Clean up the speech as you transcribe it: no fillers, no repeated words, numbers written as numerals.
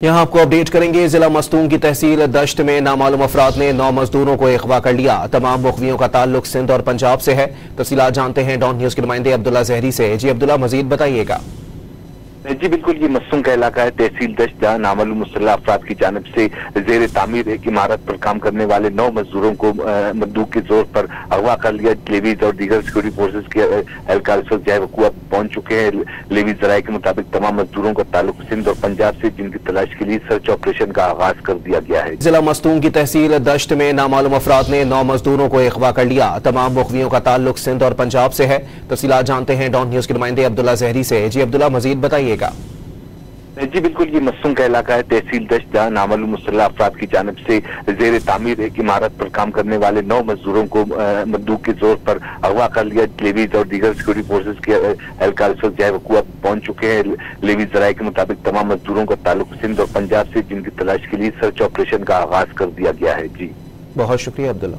यहाँ आपको अपडेट करेंगे। जिला मस्तूंग की तहसील दश्त में नामालूम अफराद ने 9 मजदूरों को अगवा कर लिया। तमाम मुखबियों का ताल्लुक सिंध और पंजाब से है। तफसीलात जानते हैं डॉन न्यूज के नुमाइंदे अब्दुल्ला जहरी से। जी अब्दुल्ला, मजीद बताइएगा। जी बिल्कुल, ये मस्तूंग का इलाका है, तहसील दश्त, जहाँ नामालूम मुसल्लह अफराद की जानिब से जेर तामीर एक इमारत पर काम करने वाले 9 मजदूरों को बंदूक के जोर पर अगवा कर लिया। लेवीज और दीगर सिक्योरिटी फोर्सेज के एहलकार इस वक्त जो है वकूआ पहुंच चुके हैं। लेवीज जराये के मुताबिक तमाम मजदूरों का ताल्लुक सिंध और पंजाब से, जिनकी तलाश के लिए सर्च ऑपरेशन का आगाज कर दिया गया है। जिला मस्तूंग की तहसील दश्त में नामालूम अफराद ने 9 मजदूरों को अगवा कर लिया। तमाम मुखबियों का ताल्लुक सिंध और पंजाब से है। तफसीलात जानते हैं डॉन न्यूज के नुमाइंदे अब्दुल्ला जहरी से। जी अब्दुल्ला, मजीद बताइएगा। जी बिल्कुल, ये मस्तूंग का इलाका है, तहसील दश्त, जहाँ नामालूम मुसल्लह अफराद की जानिब से जेर तामीर एक इमारत पर काम करने वाले 9 मजदूरों को बंदूक के जोर पर अगवा कर लिया। लेवीज और दीगर सिक्योरिटी फोर्सेज के एहलकार इस वक्त जो है वकूआ पहुंच चुके हैं। लेवीज जराये के मुताबिक तमाम मजदूरों का ताल्लुक सिंध और पंजाब से, जिनकी तलाश के लिए सर्च ऑपरेशन का आगाज कर दिया गया है। जी बहुत शुक्रिया अब्दुल्ला।